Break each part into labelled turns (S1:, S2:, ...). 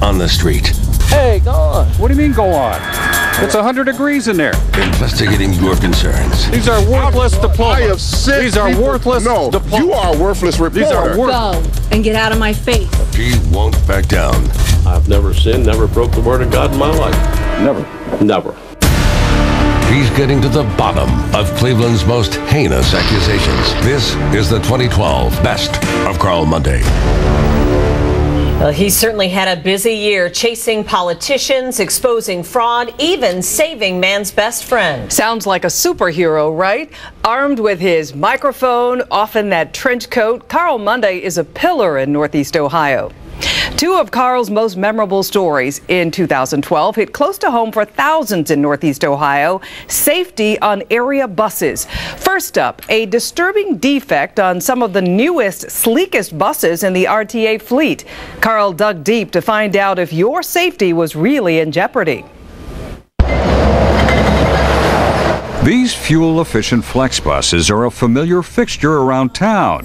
S1: on the street.
S2: Hey, go on. What do you mean go on? It's 100 degrees in there.
S1: Investigating your concerns.
S2: These are worthless diplomas.
S3: I have sent
S2: These are
S3: people-
S2: worthless
S3: No,
S2: diplomas.
S3: you are a worthless reporter.
S2: These are
S4: Go and get out of my face.
S1: He won't back down.
S5: I've never sinned, never broke the word of God in my life.
S2: Never.
S5: Never.
S1: He's getting to the bottom of Cleveland's most heinous accusations. This is the 2012 Best of Carl Monday.
S6: Well, he certainly had a busy year chasing politicians, exposing fraud, even saving man's best friend.
S7: Sounds like a superhero, right? Armed with his microphone, often that trench coat, Carl Monday is a pillar in Northeast Ohio. Two of Carl's most memorable stories in 2012 hit close to home for thousands in Northeast Ohio: safety on area buses. First up, a disturbing defect on some of the newest, sleekest buses in the RTA fleet. Carl dug deep to find out if your safety was really in jeopardy.
S8: These fuel-efficient flex buses are a familiar fixture around town,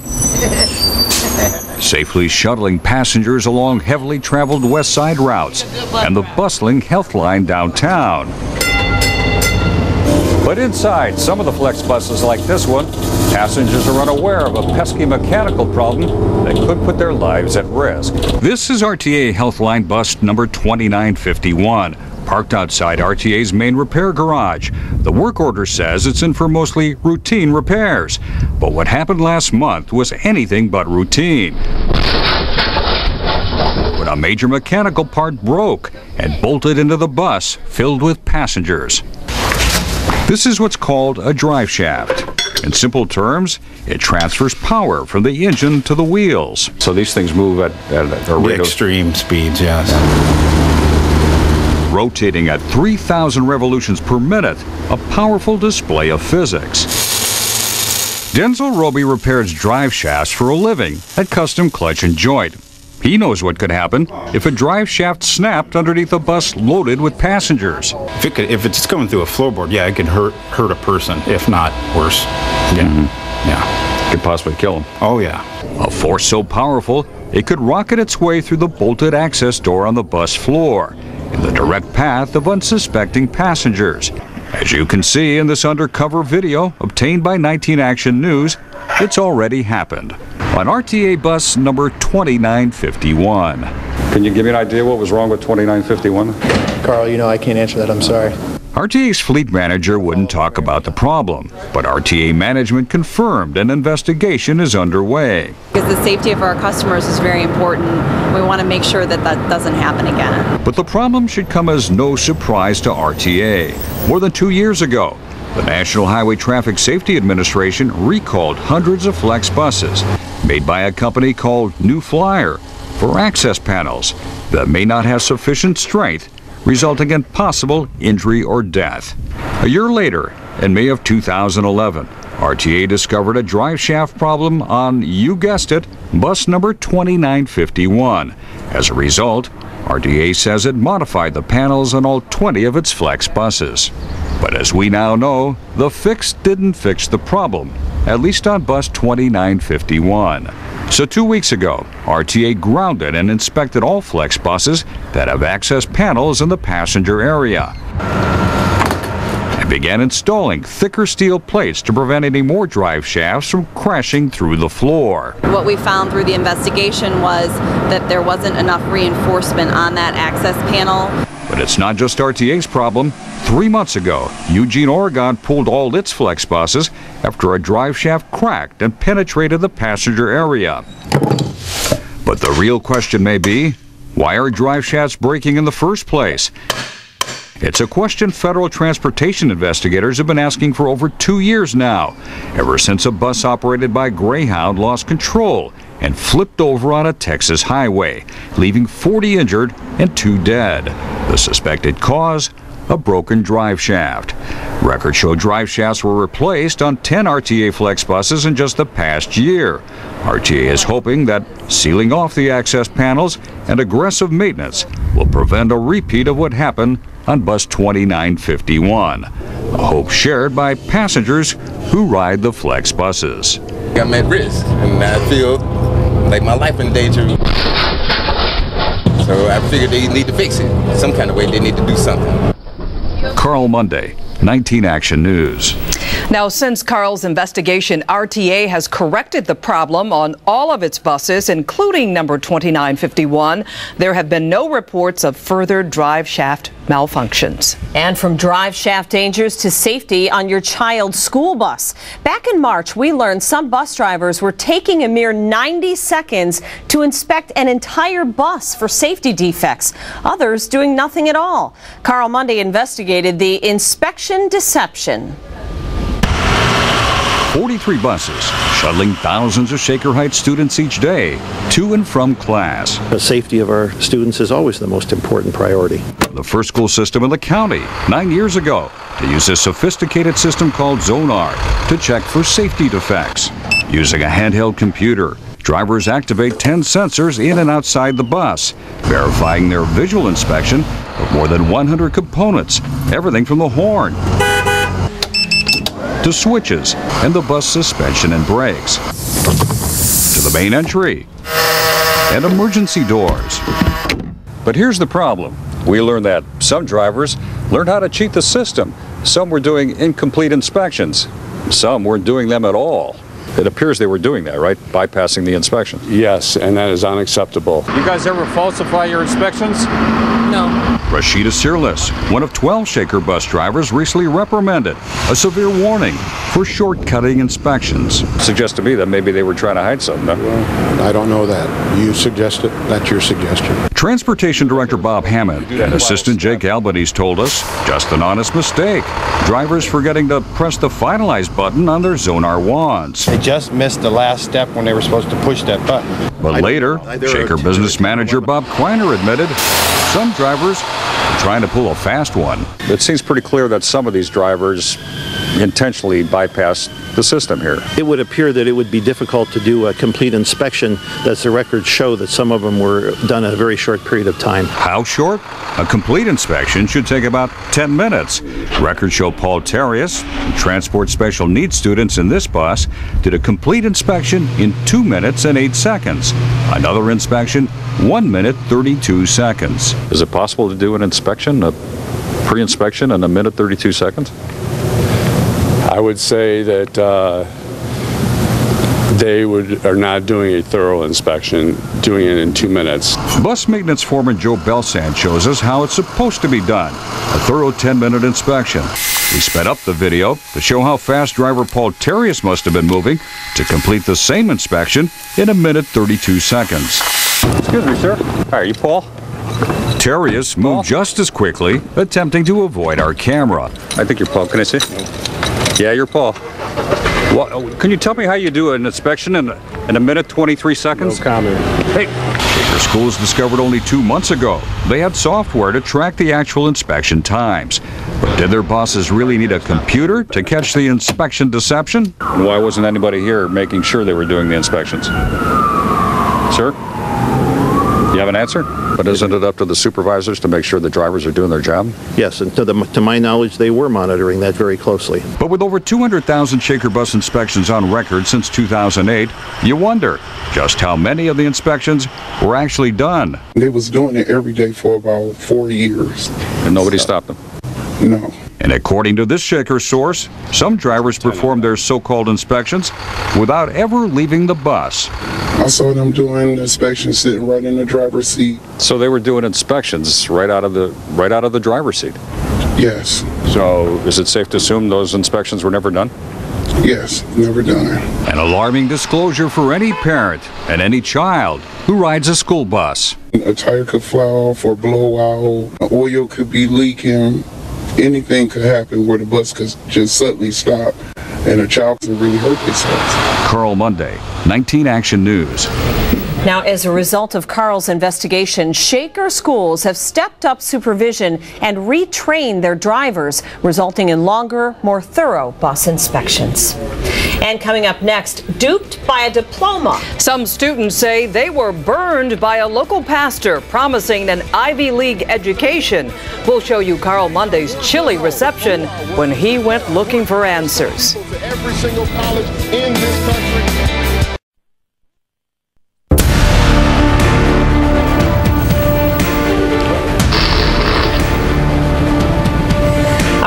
S8: safely shuttling passengers along heavily traveled west side routes and the bustling Health Line downtown.
S2: But inside some of the flex buses like this one, passengers are unaware of a pesky mechanical problem that could put their lives at risk.
S8: This is RTA Health Line bus number 2951, parked outside RTA's main repair garage. The work order says it's in for mostly routine repairs. But what happened last month was anything but routine, when a major mechanical part broke and bolted into the bus filled with passengers. This is what's called a drive shaft. In simple terms, it transfers power from the engine to the wheels.
S2: So these things move at
S9: extreme speeds, yes.
S8: Rotating at 3,000 revolutions per minute, a powerful display of physics. Denzel Roby repairs drive shafts for a living at Custom Clutch and Joint. He knows what could happen if a drive shaft snapped underneath a bus loaded with passengers.
S9: If it's coming through a floorboard, yeah, it can hurt a person, if not worse. Yeah.
S2: Could possibly kill them.
S9: Oh, yeah.
S8: A force so powerful, it could rocket its way through the bolted access door on the bus floor, in the direct path of unsuspecting passengers. As you can see in this undercover video obtained by 19 Action News, it's already happened on RTA bus number 2951.
S2: Can you give me an idea what was wrong with 2951?
S10: Carl, I can't answer that. I'm sorry.
S8: RTA's fleet manager wouldn't talk about the problem, but RTA management confirmed an investigation is underway.
S11: Because the safety of our customers is very important. We want to make sure that that doesn't happen again.
S8: But the problem should come as no surprise to RTA. More than 2 years ago, the National Highway Traffic Safety Administration recalled hundreds of flex buses made by a company called New Flyer for access panels that may not have sufficient strength, resulting in possible injury or death. A year later, in May of 2011, RTA discovered a drive shaft problem on, you guessed it, bus number 2951. As a result, RTA says it modified the panels on all 20 of its flex buses. But as we now know, the fix didn't fix the problem, at least on bus 2951. So 2 weeks ago, RTA grounded and inspected all flex buses that have access panels in the passenger area, and began installing thicker steel plates to prevent any more drive shafts from crashing through the floor.
S11: What we found through the investigation was that there wasn't enough reinforcement on that access panel.
S8: But it's not just RTA's problem. 3 months ago, Eugene, Oregon pulled all its flex buses after a drive shaft cracked and penetrated the passenger area. But the real question may be, why are drive shafts breaking in the first place? It's a question federal transportation investigators have been asking for over 2 years now, ever since a bus operated by Greyhound lost control and flipped over on a Texas highway, leaving 40 injured and 2 dead. The suspected cause? A broken drive shaft. Records show drive shafts were replaced on 10 RTA flex buses in just the past year. RTA is hoping that sealing off the access panels and aggressive maintenance will prevent a repeat of what happened on bus 2951. A hope shared by passengers who ride the flex buses.
S12: I'm at risk, and I feel like my life in danger.
S3: So I figured they need to fix it. Some kind of way they need to do something.
S8: Carl Monday, 19 Action News.
S7: Now, since Carl's investigation, RTA has corrected the problem on all of its buses, including number 2951. There have been no reports of further drive shaft malfunctions.
S6: And from drive shaft dangers to safety on your child's school bus. Back in March, we learned some bus drivers were taking a mere 90 seconds to inspect an entire bus for safety defects. Others doing nothing at all. Carl Monday investigated the inspection deception.
S8: 43 buses shuttling thousands of Shaker Heights students each day to and from class.
S12: The safety of our students is always the most important priority.
S8: The first school system in the county 9 years ago to use a sophisticated system called Zonar to check for safety defects. Using a handheld computer, drivers activate 10 sensors in and outside the bus, verifying their visual inspection of more than 100 components, everything from the horn to switches and the bus suspension and brakes, to the main entry and emergency doors. But here's the problem. We learned that some drivers learned how to cheat the system. Some were doing incomplete inspections. Some weren't doing them at all. It appears they were doing that, right? Bypassing the inspection.
S5: Yes, and that is unacceptable.
S2: You guys ever falsify your inspections?
S6: No.
S8: Rashida Searless, one of 12 Shaker bus drivers, recently reprimanded. A severe warning for shortcutting inspections. Suggests to me that maybe they were trying to hide something. No?
S13: Well, I don't know that. You suggest it. That's your suggestion.
S8: Transportation Director Bob Hammond and Assistant Jake Albanese told us just an honest mistake. Drivers forgetting to press the finalize button on their Zonar wands.
S13: They just missed the last step when they were supposed to push that button.
S8: But later, Shaker business manager Bob Quiner admitted some drivers are trying to pull a fast one. It seems pretty clear that some of these drivers intentionally bypass the system here.
S12: It would appear that it would be difficult to do a complete inspection, as the records show that some of them were done in a very short period of time.
S8: How short? A complete inspection should take about 10 minutes. Records show Paul Terrius, who transports special needs students in this bus, did a complete inspection in 2 minutes and 8 seconds. Another inspection, 1 minute 32 seconds. Is it possible to do an inspection, a pre-inspection in 1 minute 32 seconds?
S5: I would say that they are not doing a thorough inspection, doing it in 2 minutes.
S8: Bus maintenance foreman Joe Belsand shows us how it's supposed to be done. A thorough 10-minute inspection. We sped up the video to show how fast driver Paul Terrius must have been moving to complete the same inspection in 1 minute 32 seconds.
S2: Excuse me, sir. Hi, are you Paul?
S8: Terrius moved just as quickly, attempting to avoid our camera. I think you're Paul. Can I see? Yeah, you're Paul. Well, can you tell me how you do an inspection in 1 minute 23 seconds?
S5: No comment.
S8: Hey, Shaker Schools discovered only 2 months ago they had software to track the actual inspection times. But did their bosses really need a computer to catch the inspection deception? And why wasn't anybody here making sure they were doing the inspections? Sir? You have an answer? But isn't it up to the supervisors to make sure the drivers are doing their job?
S12: Yes, and to my knowledge, they were monitoring that very closely.
S8: But with over 200,000 Shaker bus inspections on record since 2008, you wonder just how many of the inspections were actually done.
S14: They was doing it every day for about 4 years.
S8: And nobody stopped them?
S14: No.
S8: And according to this Shaker source, some drivers performed their so-called inspections without ever leaving the bus.
S14: I saw them doing inspections sitting right in the driver's seat.
S8: So they were doing inspections right out of the driver's seat?
S14: Yes.
S8: So is it safe to assume those inspections were never done?
S14: Yes, never done.
S8: An alarming disclosure for any parent and any child who rides a school bus.
S14: A tire could fly off or blow out. Oil could be leaking. Anything could happen where the bus could just suddenly stop and a child could really hurt themselves.
S8: Carl Monday, 19 Action News.
S6: Now, as a result of Carl's investigation, Shaker Schools have stepped up supervision and retrained their drivers, resulting in longer, more thorough bus inspections. And coming up next, duped by a diploma.
S7: Some students say they were burned by a local pastor promising an Ivy League education. We'll show you Carl Monday's chilly reception when he went looking for answers.
S14: Every single college in this country.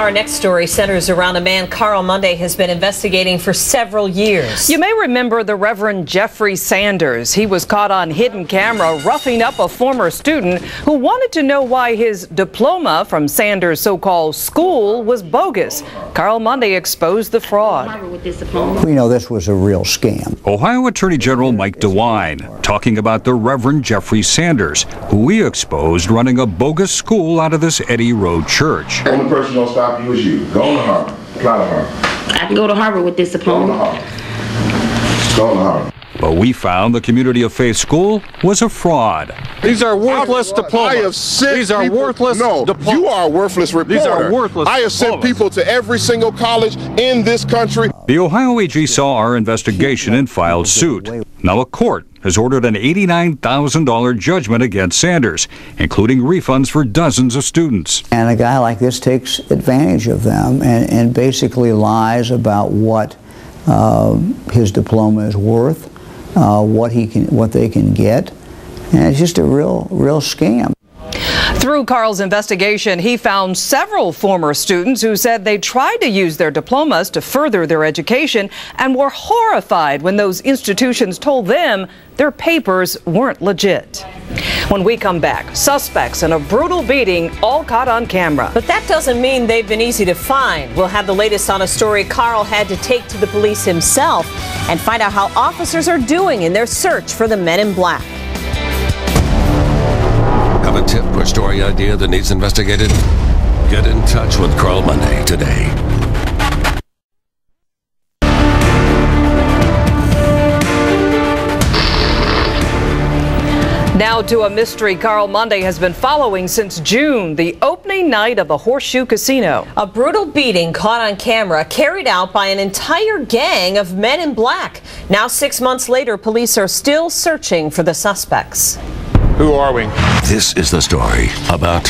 S6: Our next story centers around a man Carl Monday has been investigating for several years.
S7: You may remember the Reverend Jeffrey Sanders. He was caught on hidden camera roughing up a former student who wanted to know why his diploma from Sanders' so-called school was bogus. Carl Monday exposed the fraud.
S15: We know this was a real scam.
S8: Ohio Attorney General Mike DeWine talking about the Reverend Jeffrey Sanders, who we exposed running a bogus school out of this Eddy Road church.
S16: The only person gonna stop you is you. Go on to Harvard. Apply to Harvard.
S17: I can go to Harvard with this diploma.
S16: Go on to Harvard. Go on to Harvard.
S8: But we found the Community of Faith School was a fraud.
S18: These are worthless diplomas.
S16: I have sent
S18: These are
S16: people,
S18: worthless
S16: No,
S18: diplomas.
S16: You are a worthless reporter.
S18: These are worthless
S16: I have sent people to every single college in this country.
S8: The Ohio AG saw our investigation and filed suit. Now a court has ordered an $89,000 judgment against Sanders, including refunds for dozens of students.
S15: And a guy like this takes advantage of them and basically lies about what his diploma is worth, what they can get, and it's just a real scam.
S7: Through Carl's investigation, he found several former students who said they tried to use their diplomas to further their education and were horrified when those institutions told them their papers weren't legit. When we come back, suspects in a brutal beating all caught on camera.
S6: But that doesn't mean they've been easy to find. We'll have the latest on a story Carl had to take to the police himself and find out how officers are doing in their search for the men in black.
S1: Have a tip or story idea that needs investigated? Get in touch with Carl Monday today.
S7: Now to a mystery Carl Monday has been following since June, the opening night of the Horseshoe Casino.
S6: A brutal beating caught on camera carried out by an entire gang of men in black. Now 6 months later, police are still searching for the suspects.
S18: Who are we?
S1: This is the story about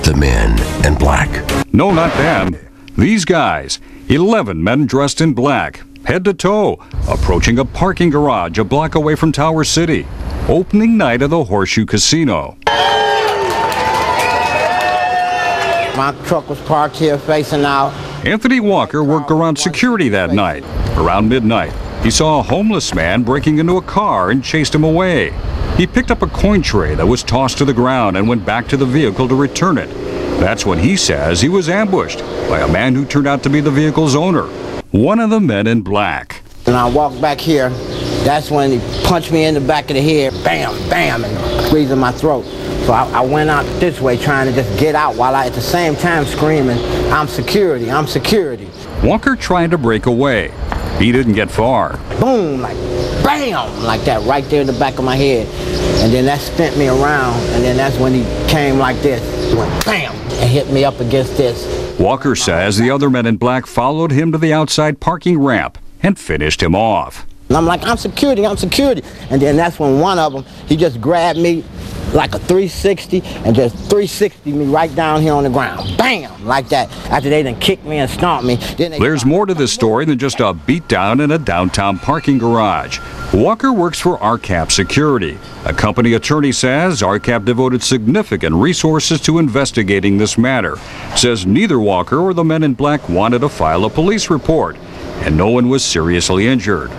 S1: the men in black.
S8: No, not them. These guys, 11 men dressed in black, head to toe, approaching a parking garage a block away from Tower City. Opening night of the Horseshoe Casino.
S19: My truck was parked here facing out.
S8: Anthony Walker worked around security that night. Around midnight, he saw a homeless man breaking into a car and chased him away. He picked up a coin tray that was tossed to the ground and went back to the vehicle to return it. That's when he says he was ambushed by a man who turned out to be the vehicle's owner, one of the men in black.
S19: And I walked back here. That's when he punched me in the back of the head, bam, bam, and squeezing my throat. So I went out this way trying to just get out while I at the same time screaming, I'm security, I'm security.
S8: Walker tried to break away. He didn't get far.
S19: Boom, like bam, like that right there in the back of my head. And then that spent me around, and then that's when he came like this. He went bam, and hit me up against this.
S8: Walker says the other men in black followed him to the outside parking ramp and finished him off.
S19: And I'm like, I'm security, I'm security. And then that's when one of them, he just grabbed me like a 360 and just 360 me right down here on the ground. Bam! Like that. After they done kicked me and stomped me.
S8: There's more to this story than just a beatdown in a downtown parking garage. Walker works for RCAP Security. A company attorney says RCAP devoted significant resources to investigating this matter. Says neither Walker or the men in black wanted to file a police report, and no one was seriously injured.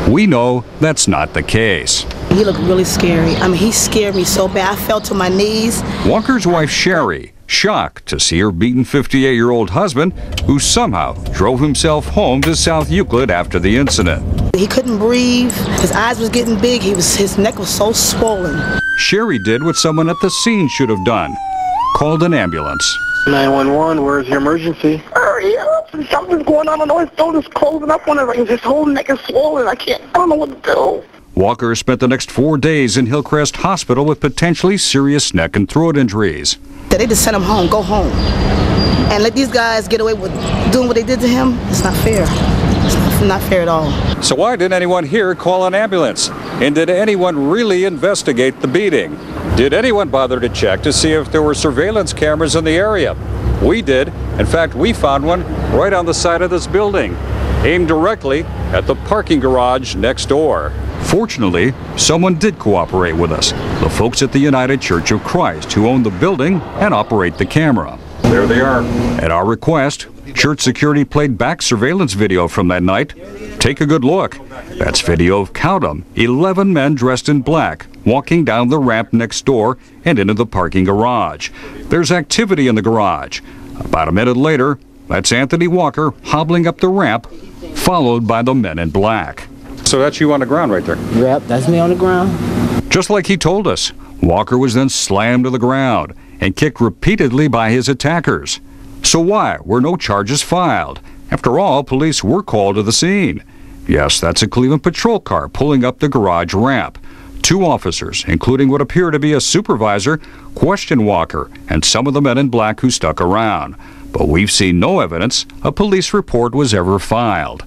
S8: We know that's not the case.
S20: He looked really scary. I mean, he scared me so bad. I fell to my knees.
S8: Walker's wife, Sherry, shocked to see her beaten 58-year-old husband, who somehow drove himself home to South Euclid after the incident.
S20: He couldn't breathe. His eyes was getting big. His neck was so swollen.
S8: Sherry did what someone at the scene should have done. Called an ambulance.
S21: 911, where's your emergency?
S22: Hurry up! Something's going on. I know his throat is closing up on it. His whole neck is swollen. I don't know what to do.
S8: Walker spent the next 4 days in Hillcrest Hospital with potentially serious neck and throat injuries.
S20: They just sent him home. Go home. And let these guys get away with doing what they did to him. It's not fair. It's not fair at all.
S2: So why didn't anyone here call an ambulance? And did anyone really investigate the beating? Did anyone bother to check to see if there were surveillance cameras in the area? We did. In fact, we found one right on the side of this building, aimed directly at the parking garage next door.
S8: Fortunately, someone did cooperate with us, the folks at the United Church of Christ, who own the building and operate the camera.
S2: There they are.
S8: At our request, church security played back surveillance video from that night. Take a good look. That's video of, count 'em, 11 men dressed in black walking down the ramp next door and into the parking garage. There's activity in the garage. About a minute later, that's Anthony Walker hobbling up the ramp, followed by the men in black.
S2: So that's you on the ground right there?
S19: Yep, that's me on the ground.
S8: Just like he told us, Walker was then slammed to the ground and kicked repeatedly by his attackers. So why were no charges filed? After all, police were called to the scene. Yes, that's a Cleveland patrol car pulling up the garage ramp. 2 officers, including what appeared to be a supervisor, questioned Walker and some of the men in black who stuck around. But we've seen no evidence a police report was ever filed.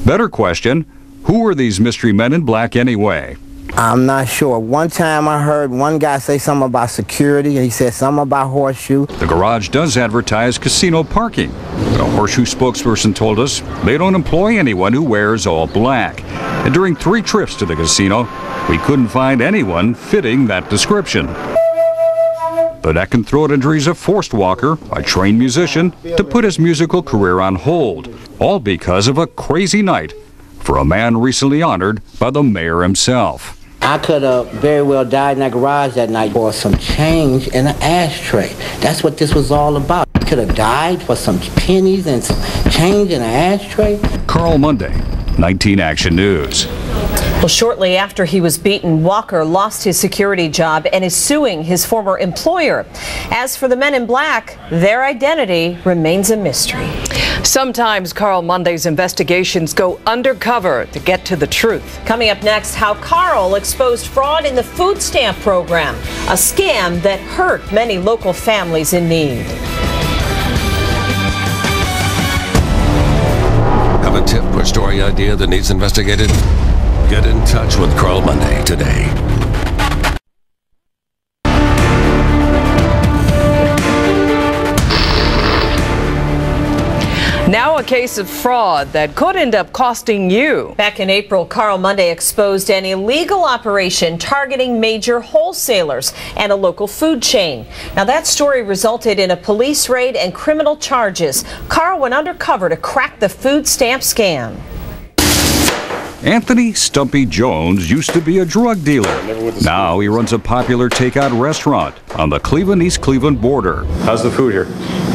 S8: Better question, who were these mystery men in black anyway?
S19: I'm not sure. One time I heard one guy say something about security. He said something about Horseshoe.
S8: The garage does advertise casino parking, but a Horseshoe spokesperson told us they don't employ anyone who wears all black. And during 3 trips to the casino, we couldn't find anyone fitting that description. The neck and throat injuries have forced Walker, a trained musician, to put his musical career on hold, all because of a crazy night for a man recently honored by the mayor himself.
S19: I could have very well died in that garage that night for some change in an ashtray. That's what this was all about. I could have died for some pennies and some change in an ashtray.
S8: Carl Monday, 19 Action News.
S6: Well, shortly after he was beaten, Walker lost his security job and is suing his former employer. As for the men in black, their identity remains a mystery.
S7: Sometimes Carl Monday's investigations go undercover to get to the truth.
S6: Coming up next, how Carl exposed fraud in the food stamp program, a scam that hurt many local families in need.
S1: Have a tip or story idea that needs investigated? Get in touch with Carl Monday today.
S7: Now a case of fraud that could end up costing you.
S6: Back in April, Carl Monday exposed an illegal operation targeting major wholesalers and a local food chain. Now that story resulted in a police raid and criminal charges. Carl went undercover to crack the food stamp scam.
S8: Anthony Stumpy Jones used to be a drug dealer. Now he runs a popular takeout restaurant on the Cleveland-East Cleveland border.
S18: How's the food here?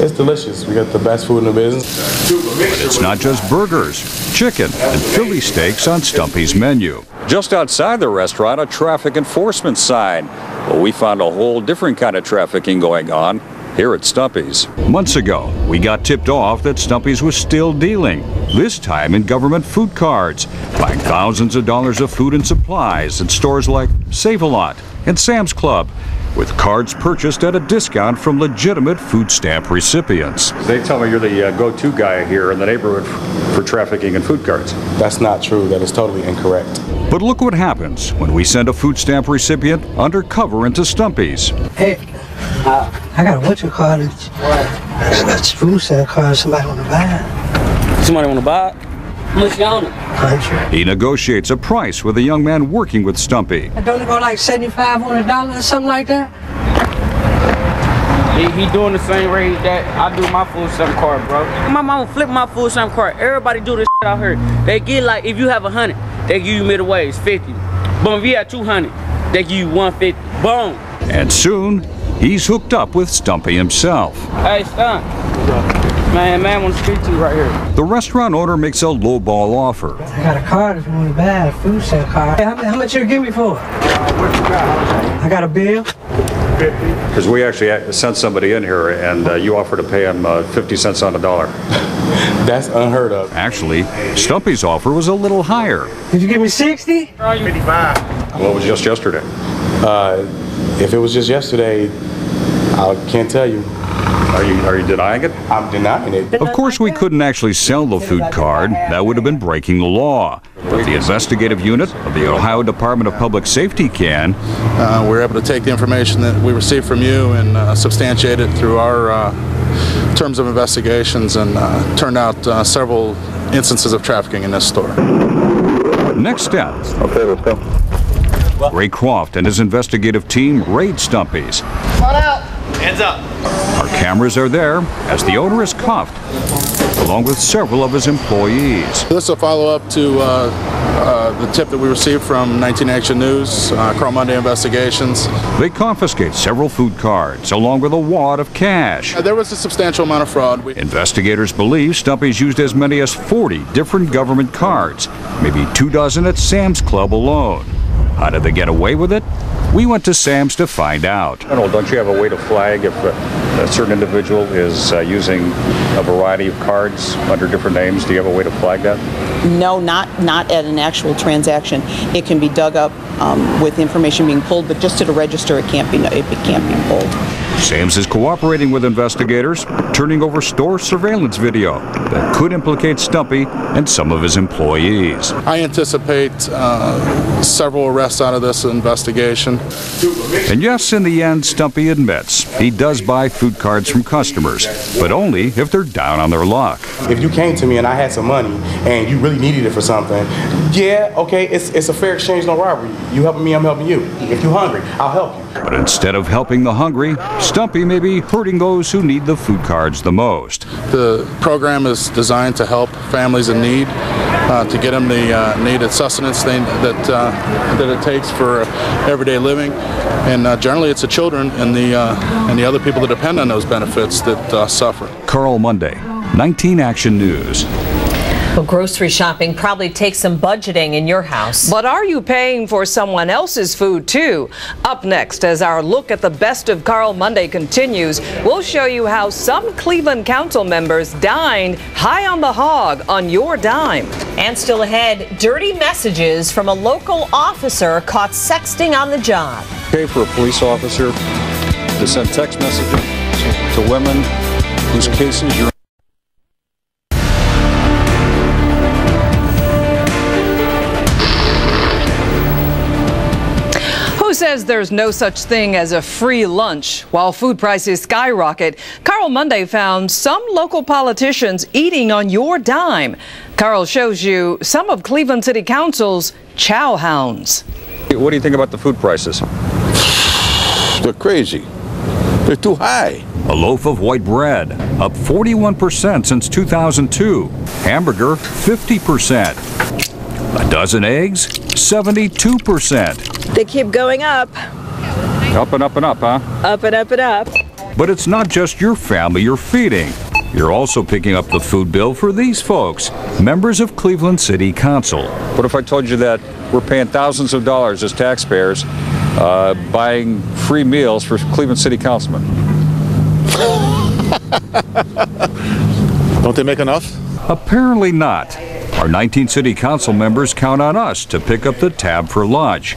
S18: It's delicious. We got the best food in the business.
S8: But it's not just burgers, chicken, and Philly steaks on Stumpy's menu.
S2: Just outside the restaurant, a traffic enforcement sign. Well, we found a whole different kind of trafficking going on here at Stumpy's.
S8: Months ago, we got tipped off that Stumpy's was still dealing, this time in government food cards, buying thousands of dollars of food and supplies at stores like Save-A-Lot and Sam's Club, with cards purchased at a discount from legitimate food stamp recipients.
S2: They tell me you're the go-to guy here in the neighborhood for trafficking in food cards.
S18: That's not true. That is totally incorrect.
S8: But look what happens when we send a food stamp recipient undercover into Stumpy's.
S4: Hey, I got a winter card. That's a food stamp card. Somebody want to buy it.
S17: Somebody want to buy it? How much you on it?
S8: He negotiates a price with a young man working with Stumpy.
S4: Don't it go like $7,500 or something like that?
S17: He doing the same rate that I do my food stamp card, bro. My mama flip my food stamp card. Everybody do this shit out here. They get like, if you have 100, they give you middle wage, 50. But if you have 200, they give you 150. Boom.
S8: And soon, he's hooked up with Stumpy himself.
S17: Hey, Stump. Man wants to speak to you right here.
S8: The restaurant owner makes a lowball offer.
S4: I got a card if you want to buy a food stamp card. Hey, how much you give me for? What you got? I got a bill.
S2: Because we actually sent somebody in here and you offered to pay him 50 cents on the dollar.
S18: That's unheard of.
S8: Actually, Stumpy's offer was a little higher.
S4: Did you give me 60? 55.
S2: Well, it was just yesterday.
S18: If it was just yesterday, I can't tell you.
S2: Are you denying it?
S18: I'm denying it.
S8: Of course, we couldn't actually sell the food card. That would have been breaking the law. But the investigative unit of the Ohio Department of Public Safety can.
S23: We're able to take the information that we received from you and substantiate it through our terms of investigations, and turned out several instances of trafficking in this store.
S8: Next step.
S23: Okay, let's go.
S8: Ray Croft and his investigative team raid Stumpy's.
S4: Come on out.
S9: Hands up.
S8: Our cameras are there as the owner is cuffed, along with several of his employees.
S23: This is a follow-up to the tip that we received from 19 Action News, Carl Monday Investigations.
S8: They confiscate several food cards, along with a wad of cash.
S23: There was a substantial amount of fraud.
S8: Investigators believe Stumpy's used as many as 40 different government cards, maybe 24 at Sam's Club alone. How did they get away with it? We went to Sam's to find out.
S2: Don't you have a way to flag if a certain individual is using a variety of cards under different names? Do you have a way to flag that?
S10: No, not at an actual transaction. It can be dug up with information being pulled, but just at a register, it can't be pulled.
S8: Sam's is cooperating with investigators, turning over store surveillance video that could implicate Stumpy and some of his employees.
S23: I anticipate several arrests out of this investigation.
S8: And yes, in the end, Stumpy admits he does buy food cards from customers, but only if they're down on their luck.
S18: If you came to me and I had some money and you really needed it for something, yeah, okay, it's a fair exchange, no robbery. You helping me, I'm helping you. If you're hungry, I'll help you.
S8: But instead of helping the hungry, Stumpy may be hurting those who need the food cards the most.
S23: The program is designed to help families in need, to get them the needed sustenance that it takes for everyday living. And generally it's the children and the other people that depend on those benefits that suffer.
S8: Carl Monday, 19 Action News.
S6: Well, grocery shopping probably takes some budgeting in your house.
S7: But are you paying for someone else's food too? Up next, as our look at the best of Carl Monday continues, we'll show you how some Cleveland Council members dined high on the hog on your dime.
S6: And still ahead, dirty messages from a local officer caught sexting on the job.
S2: Okay for a police officer to send text messages to women whose cases you're
S7: Who says there's no such thing as a free lunch? While food prices skyrocket, Carl Monday found some local politicians eating on your dime. Carl shows you some of Cleveland City Council's chow hounds.
S2: What do you think about the food prices?
S16: They're crazy. They're too high.
S8: A loaf of white bread, up 41% since 2002. Hamburger, 50%. A dozen eggs, 72%.
S11: They keep going up.
S2: Up and up and up, huh?
S11: Up and up and up.
S8: But it's not just your family you're feeding. You're also picking up the food bill for these folks, members of Cleveland City Council.
S2: What if I told you that we're paying thousands of dollars as taxpayers buying free meals for Cleveland City councilmen?
S12: Don't they make enough?
S8: Apparently not. Our 19 city council members count on us to pick up the tab for lunch.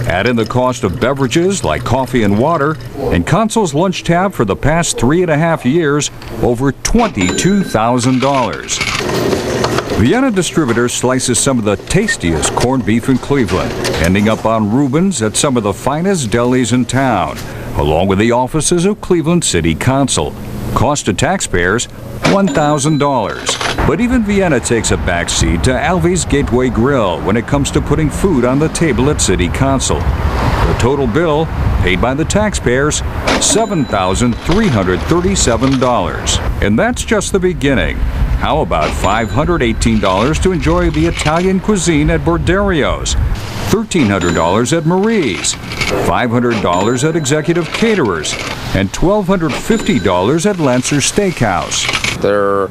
S8: Add in the cost of beverages like coffee and water, and council's lunch tab for the past 3.5 years, over $22,000. Vienna Distributors slices some of the tastiest corned beef in Cleveland, ending up on Reuben's at some of the finest delis in town, along with the offices of Cleveland City Council. Cost to taxpayers, $1,000. But even Vienna takes a backseat to Alvy's Gateway Grill when it comes to putting food on the table at City Council. The total bill, paid by the taxpayers, $7,337. And that's just the beginning. How about $518 to enjoy the Italian cuisine at Borderio's, $1,300 at Marie's, $500 at Executive Caterers, and $1,250 at Lancer Steakhouse.
S24: They're,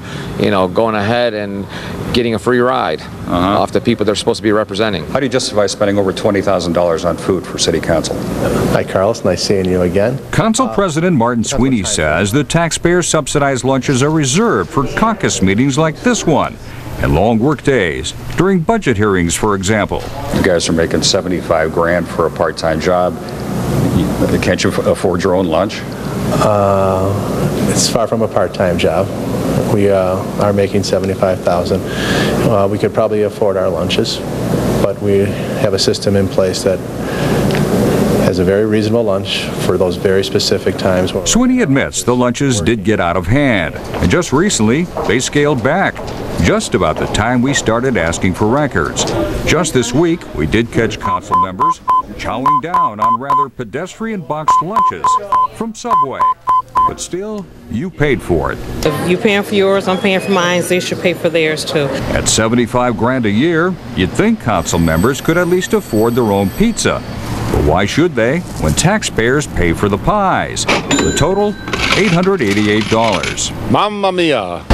S24: going ahead and getting a free ride off the people they're supposed to be representing.
S2: How do you justify spending over $20,000 on food for City Council?
S9: Hi, Carl. It's nice seeing you again.
S8: Council President Martin Sweeney says the taxpayer-subsidized lunches are reserved for caucus meetings like this one and long work days during budget hearings, for example.
S2: You guys are making $75 grand for a part-time job. Can't you afford your own lunch?
S9: It's far from a part-time job. We are making $75,000. We could probably afford our lunches, but we have a system in place that has was a very reasonable lunch for those very specific times.
S8: Sweeney admits the lunches did get out of hand, and just recently they scaled back, just about the time we started asking for records. Just this week, we did catch council members chowing down on rather pedestrian boxed lunches from Subway. But still, you paid for it.
S3: If you're paying for yours, I'm paying for mine, so they should pay for theirs too.
S8: At $75 grand a year, you'd think council members could at least afford their own pizza. But why should they when taxpayers pay for the pies? The total, $888.
S5: Mamma mia!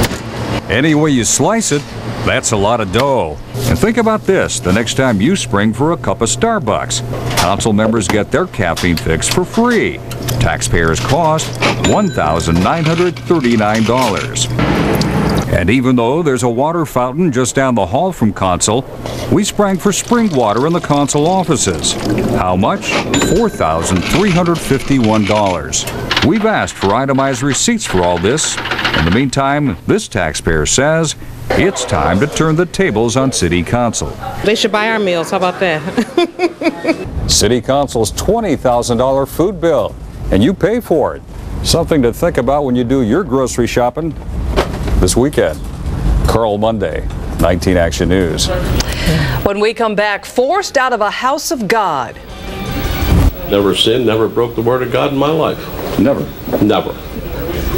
S8: Any way you slice it, that's a lot of dough. And think about this the next time you spring for a cup of Starbucks. Council members get their caffeine fix for free. Taxpayers' cost $1,939. And even though there's a water fountain just down the hall from Council, we sprang for spring water in the Council offices. How much? $4,351. We've asked for itemized receipts for all this. In the meantime, this taxpayer says it's time to turn the tables on City Council.
S3: They should buy our meals. How about that?
S2: City Council's $20,000 food bill, and you pay for it. Something to think about when you do your grocery shopping this weekend. Carl Monday, 19 Action News.
S7: When we come back, forced out of a house of God.
S5: Never sinned, never broke the word of God in my life.
S2: Never.
S5: Never.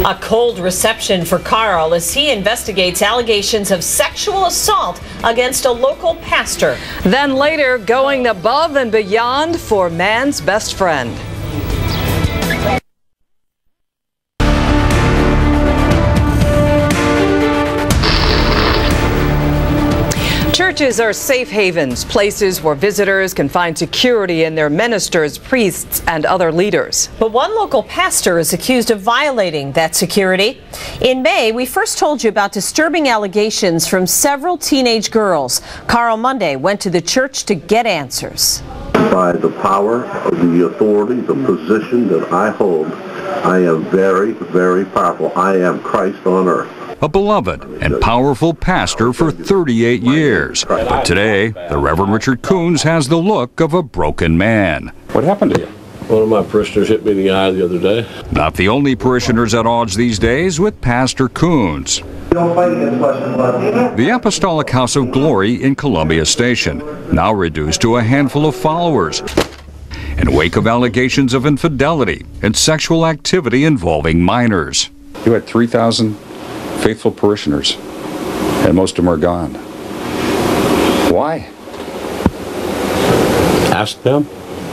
S6: A cold reception for Carl as he investigates allegations of sexual assault against a local pastor.
S7: Then later, going above and beyond for man's best friend. Churches are safe havens, places where visitors can find security in their ministers, priests, and other leaders.
S6: But one local pastor is accused of violating that security. In May, we first told you about disturbing allegations from several teenage girls. Carl Monday went to the church to get answers.
S13: By the power of the authority, the position that I hold, I am very, very powerful. I am Christ on earth.
S8: A beloved and powerful pastor for 38 years. But today, the Reverend Richard Coons has the look of a broken man.
S2: What happened to you?
S5: One of my parishioners hit me in the eye the other day.
S8: Not the only parishioners at odds these days with Pastor Coons. The Apostolic House of Glory in Columbia Station, now reduced to a handful of followers, in wake of allegations of infidelity and sexual activity involving minors.
S2: You had 3,000 faithful parishioners, and most of them are gone. Why?
S5: Ask them.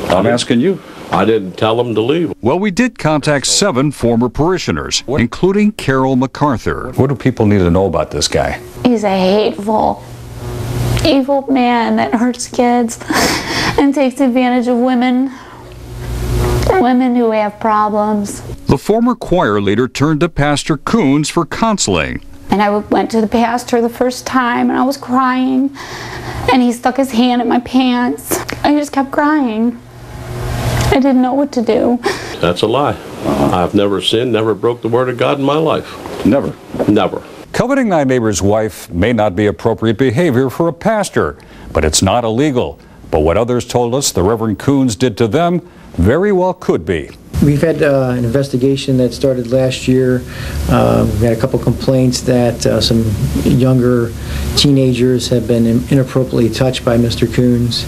S2: I'm asking you.
S5: I didn't tell them to leave.
S8: Well, we did contact 7 former parishioners, including Carol MacArthur.
S2: What do people need to know about this guy?
S14: He's a hateful, evil man that hurts kids and takes advantage of women who have problems.
S8: The former choir leader turned to Pastor Coons for counseling.
S14: And I went to the pastor the first time and I was crying and he stuck his hand in my pants. I just kept crying. I didn't know what to do.
S5: That's a lie. I've never sinned, never broke the word of God in my life.
S2: Never?
S5: Never.
S2: Coveting thy neighbor's wife may not be appropriate behavior for a pastor, but it's not illegal. But what others told us the Reverend Coons did to them very well could be.
S25: We've had an investigation that started last year. We had a couple complaints that some younger teenagers have been inappropriately touched by Mr. Coons.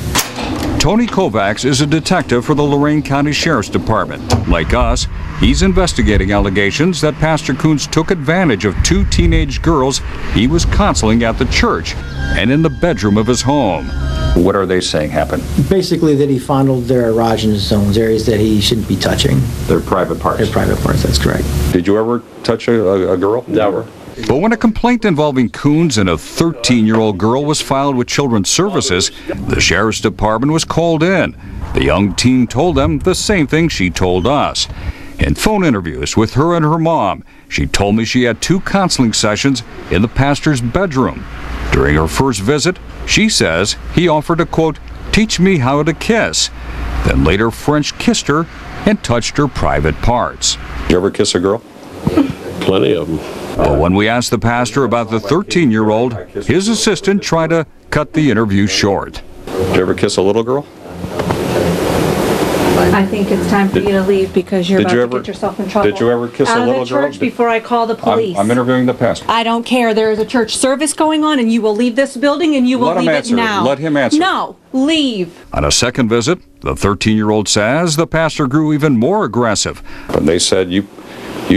S8: Tony Kovacs is a detective for the Lorain County Sheriff's Department. Like us, he's investigating allegations that Pastor Coons took advantage of 2 teenage girls he was counseling at the church and in the bedroom of his home.
S2: What are they saying happened?
S25: Basically that he fondled their erogenous zones, areas that he shouldn't be touching.
S2: Their private parts?
S25: Their private parts, that's correct.
S2: Did you ever touch a girl?
S5: Never.
S8: But when a complaint involving Coons and a 13-year-old girl was filed with Children's Services, the Sheriff's Department was called in. The young teen told them the same thing she told us. In phone interviews with her and her mom, she told me she had 2 counseling sessions in the pastor's bedroom. During her first visit, she says he offered to, quote, teach me how to kiss. Then later French kissed her and touched her private parts.
S2: Did you ever kiss a girl?
S5: Plenty of them.
S8: But when we asked the pastor about the 13-year-old, his assistant tried to cut the interview short.
S2: Did you ever kiss a little girl?
S15: I think it's time for you to leave because you're
S2: Did
S15: about
S2: you
S15: to
S2: ever-
S15: get yourself in trouble.
S2: did you ever kiss a
S15: Out of
S2: little
S15: the
S2: girl?
S15: church before I call the police.
S2: I'm interviewing the pastor.
S15: I don't care. There is a church service going on, and you will leave this building, and you will
S2: Let him
S15: leave
S2: answer.
S15: it now.
S2: Let him answer.
S15: No, leave.
S8: On a second visit, the 13-year-old says the pastor grew even more aggressive.
S2: But they said you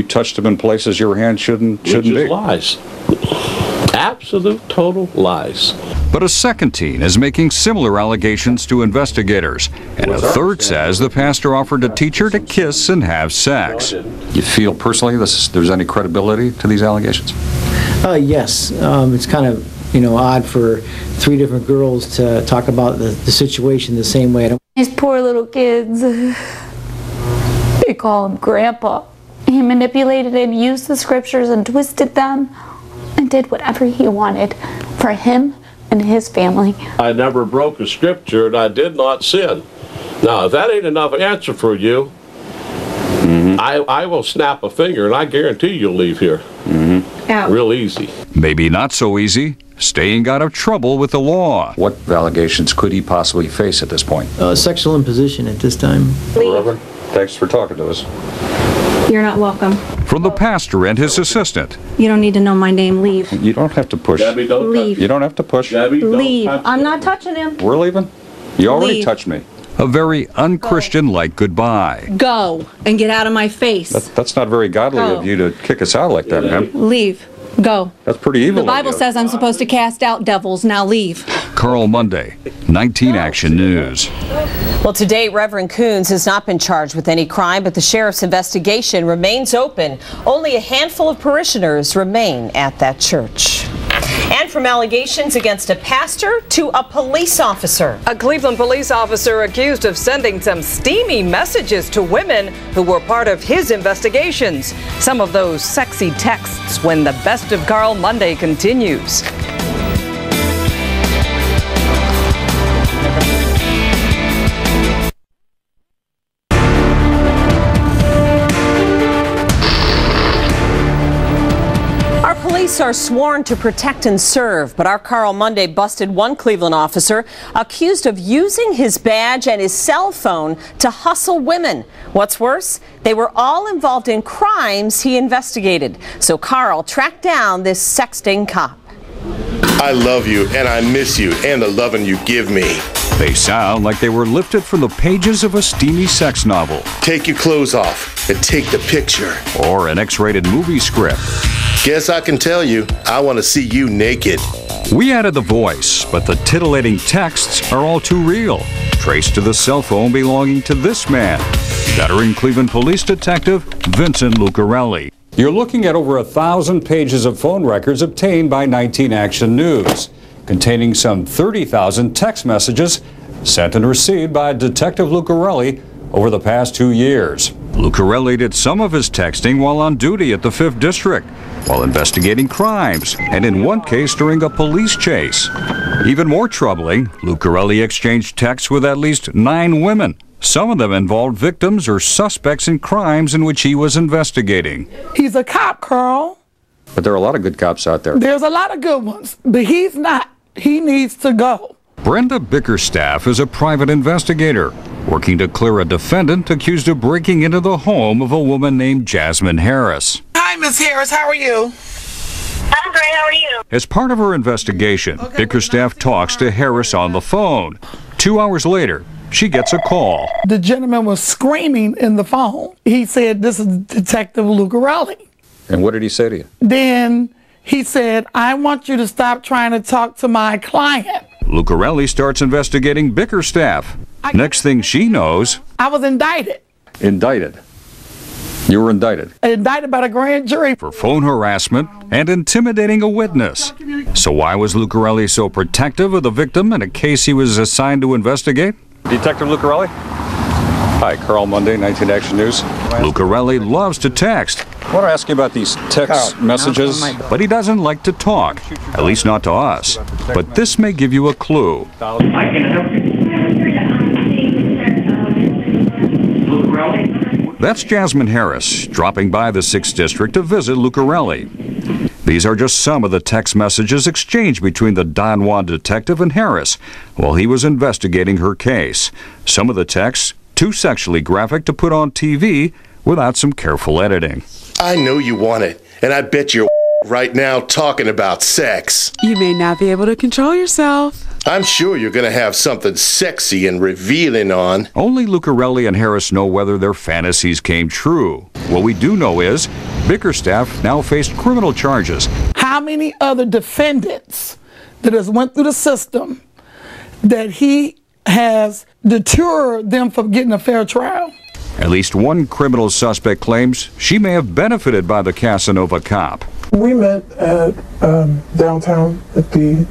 S2: touched him in places your hand shouldn't
S5: Which
S2: be.
S5: is lies. Absolute, total lies.
S8: But a second teen is making similar allegations to investigators. And a third says the pastor offered a teacher to kiss and have sex.
S2: You feel personally there's any credibility to these allegations?
S25: Yes. It's kind of, odd for three different girls to talk about the situation the same way.
S14: His poor little kids. They call him Grandpa. He manipulated and used the scriptures and twisted them and did whatever he wanted for him and his family.
S5: I never broke a scripture and I did not sin. Now, if that ain't enough answer for you, I will snap a finger and I guarantee you'll leave here.
S15: Out.
S5: Real easy.
S8: Maybe not so easy, staying out of trouble with the law.
S2: What allegations could he possibly face at this point?
S25: Sexual imposition at this time.
S2: Reverend, thanks for talking to us.
S15: You're not welcome.
S8: From the pastor and his assistant.
S15: You don't need to know my name. Leave.
S2: You don't have to push.
S5: Gabby, don't
S15: Leave.
S2: You don't have to push.
S5: Gabby, don't
S15: Leave.
S5: touch
S15: I'm
S5: me.
S15: not touching him.
S2: We're leaving. You already
S15: Leave.
S2: touched me.
S8: A very unchristian-like goodbye.
S15: Go and get out of my face.
S2: That's not very godly
S15: Go.
S2: of you to kick us out like that, man.
S15: Leave. Go.
S2: That's pretty evil.
S15: The Bible
S2: of you.
S15: says I'm supposed to cast out devils. Now leave.
S8: Carl Monday, 19 Action News.
S6: Well, to date, Reverend Coons has not been charged with any crime, but the sheriff's investigation remains open. Only a handful of parishioners remain at that church. And from allegations against a pastor to a police officer.
S7: A Cleveland police officer accused of sending some steamy messages to women who were part of his investigations. Some of those sexy texts when the Best of Carl Monday continues.
S6: Police are sworn to protect and serve, but our Carl Monday busted one Cleveland officer accused of using his badge and his cell phone to hustle women. What's worse, they were all involved in crimes he investigated. So Carl tracked down this sexting cop.
S19: I love you and I miss you and the loving you give me.
S8: They sound like they were lifted from the pages of a steamy sex novel.
S19: Take your clothes off and take the picture.
S8: Or an X-rated movie script.
S19: Guess I can tell you, I want to see you naked.
S8: We added the voice, but the titillating texts are all too real. Traced to the cell phone belonging to this man, veteran Cleveland police detective Vincent Lucarelli.
S2: You're looking at over 1,000 pages of phone records obtained by 19 Action News, containing some 30,000 text messages sent and received by Detective Lucarelli over the past 2 years.
S8: Lucarelli did some of his texting while on duty at the 5th District, while investigating crimes, and in one case during a police chase. Even more troubling, Lucarelli exchanged texts with at least 9 women. Some of them involved victims or suspects in crimes in which he was investigating.
S20: He's a cop, Carl.
S2: But there are a lot of good cops out there.
S20: There's a lot of good ones, but he's not. He needs to go.
S8: Brenda Bickerstaff is a private investigator, working to clear a defendant accused of breaking into the home of a woman named Jasmine Harris.
S20: Hi, Miss Harris. How are you?
S21: I'm great. How are you?
S8: As part of her investigation, Bickerstaff talks to Harris on the phone. 2 hours later, she gets a call.
S20: The gentleman was screaming in the phone. He said, "This is Detective Lucarelli."
S2: And what did he say to you?
S20: Then he said, "I want you to stop trying to talk to my client."
S8: Lucarelli starts investigating Bickerstaff. Next thing she knows,
S20: I was indicted.
S2: Indicted? You were indicted?
S20: Indicted by the grand jury.
S8: For phone harassment and intimidating a witness. So why was Lucarelli so protective of the victim in a case he was assigned to investigate?
S2: Detective Lucarelli? Hi, Carl Monday, 19 Action News.
S8: Lucarelli loves to text.
S2: I want to ask you about these text messages.
S8: But he doesn't like to talk, at least not to us. But this may give you a clue.
S21: I can help you.
S8: That's Jasmine Harris, dropping by the 6th District to visit Lucarelli. These are just some of the text messages exchanged between the Don Juan detective and Harris while he was investigating her case. Some of the texts too sexually graphic to put on TV without some careful editing.
S19: I know you want it, and I bet you're right now talking about sex.
S1: You may not be able to control yourself.
S19: I'm sure you're going to have something sexy and revealing on.
S8: Only Lucarelli and Harris know whether their fantasies came true. What we do know is Bickerstaff now faced criminal charges.
S20: How many other defendants that has went through the system that he has deterred them from getting a fair trial?
S8: At least one criminal suspect claims she may have benefited by the Casanova cop.
S4: We met at downtown at the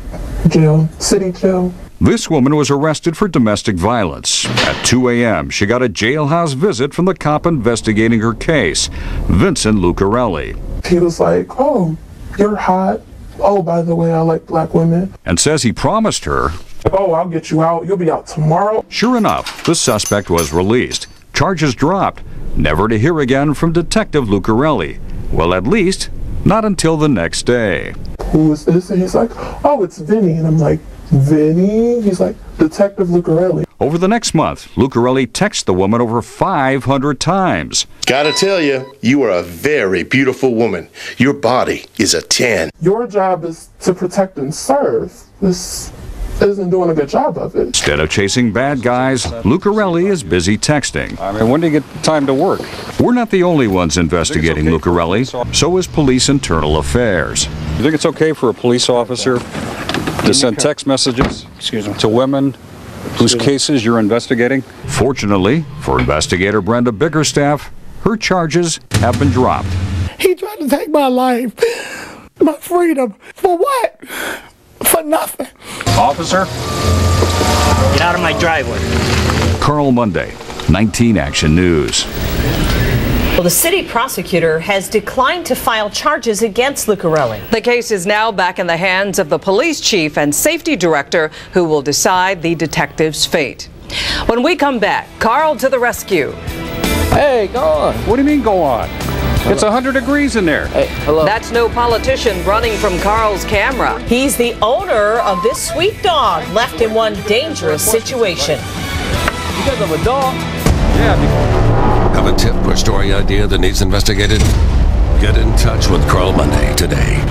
S4: jail, city jail.
S8: This woman was arrested for domestic violence. At 2 a.m., she got a jailhouse visit from the cop investigating her case, Vincent Lucarelli.
S4: He was like, "Oh, you're hot. Oh, by the way, I like black women."
S8: And says he promised her,
S4: "Oh, I'll get you out. You'll be out tomorrow."
S8: Sure enough, the suspect was released. Charges dropped, never to hear again from Detective Lucarelli. Well, at least, not until the next day.
S4: "Who is this?" And he's like, "Oh, it's Vinny." And I'm like, "Vinny?" He's like, "Detective Lucarelli."
S8: Over the next month, Lucarelli texted the woman over 500 times.
S19: Gotta tell you, you are a very beautiful woman. Your body is a 10.
S4: Your job is to protect and serve. This isn't doing a good job of it.
S8: Instead of chasing bad guys, Lucarelli is busy texting.
S2: I mean, when do you get time to work?
S8: We're not the only ones investigating Lucarelli. So is Police Internal Affairs.
S2: You think it's okay for a police officer to send text messages to women whose cases you're investigating?
S8: Fortunately, for investigator Brenda Bickerstaff, her charges have been dropped.
S20: He tried to take my life, my freedom. For what? For nothing.
S2: Officer?
S10: Get out of my driveway.
S8: Carl Monday, 19 Action News.
S6: Well, the city prosecutor has declined to file charges against Lucarelli.
S7: The case is now back in the hands of the police chief and safety director, who will decide the detective's fate. When we come back, Carl to the rescue.
S2: Hey, go on. What do you mean go on? It's 100 degrees in there.
S10: Hey, hello.
S7: That's no politician running from Carl's camera.
S6: He's the owner of this sweet dog left in one dangerous situation.
S10: Because of a dog?
S2: Yeah.
S17: Have a tip or story idea that needs investigated? Get in touch with Carl Monday today.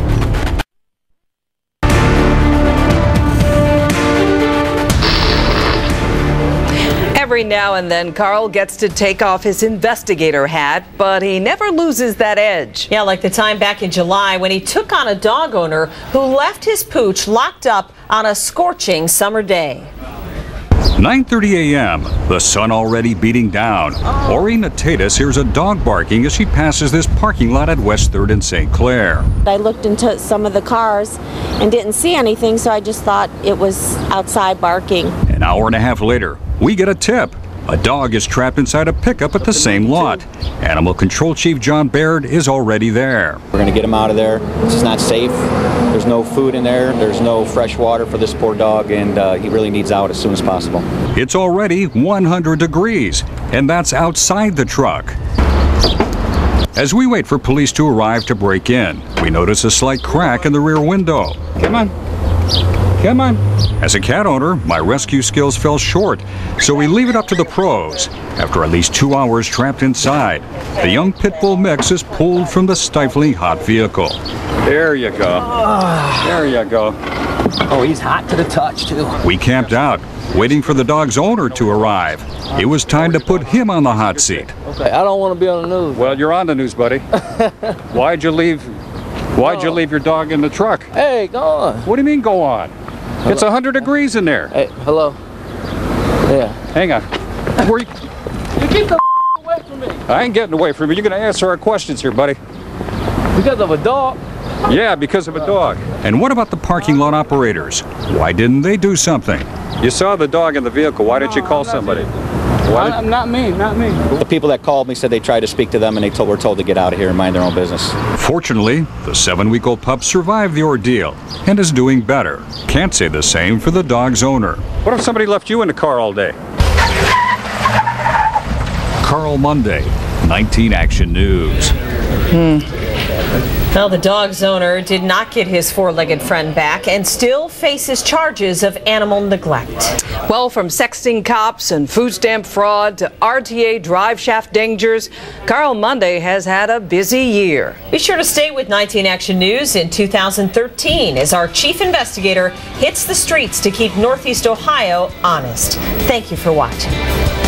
S7: Every now and then, Carl gets to take off his investigator hat, but he never loses that edge.
S6: Yeah, like the time back in July when he took on a dog owner who left his pooch locked up on a scorching summer day.
S8: 9:30 a.m., the sun already beating down. Ori Natatis hears a dog barking as she passes this parking lot at West 3rd and St. Clair.
S22: I looked into some of the cars and didn't see anything, so I just thought it was outside barking.
S8: An hour and a half later, we get a tip. A dog is trapped inside a pickup at the same lot. Animal Control Chief John Baird is already there.
S26: We're going to get him out of there. This is not safe. There's no food in there. There's no fresh water for this poor dog, and he really needs out as soon as possible.
S8: It's already 100 degrees, and that's outside the truck. As we wait for police to arrive to break in, we notice a slight crack in the rear window.
S2: Come on. Come on.
S8: As a cat owner, my rescue skills fell short, so we leave it up to the pros. After at least 2 hours trapped inside, the young pit bull mix is pulled from the stifling hot vehicle.
S2: There you go. There you go.
S10: Oh, he's hot to the touch, too.
S8: We camped out, waiting for the dog's owner to arrive. It was time to put him on the hot seat.
S10: Okay, I don't want to be on the news.
S2: Well, you're on the news, buddy. Why'd you leave your dog in the truck?
S10: Hey, go on.
S2: What do you mean go on? Hello. It's 100 degrees in there.
S10: Hey, hello. Yeah.
S2: Hang on. Where you
S10: keep the away from me.
S2: I ain't getting away from you. You're going to answer our questions here, buddy.
S10: Because of a dog?
S2: Yeah, because of a dog.
S8: And what about the parking lot operators? Why didn't they do something?
S2: You saw the dog in the vehicle. Why didn't you call somebody?
S10: Not me.
S26: The people that called me said they tried to speak to them and were told to get out of here and mind their own business.
S8: Fortunately, the 7-week-old pup survived the ordeal and is doing better. Can't say the same for the dog's owner.
S2: What if somebody left you in the car all day?
S8: Carl Monday, 19 Action News.
S6: Well, the dog's owner did not get his four-legged friend back and still faces charges of animal neglect.
S7: Well, from sexting cops and food stamp fraud to RTA drive shaft dangers, Carl Monday has had a busy year.
S6: Be sure to stay with 19 Action News in 2013 as our chief investigator hits the streets to keep Northeast Ohio honest. Thank you for watching.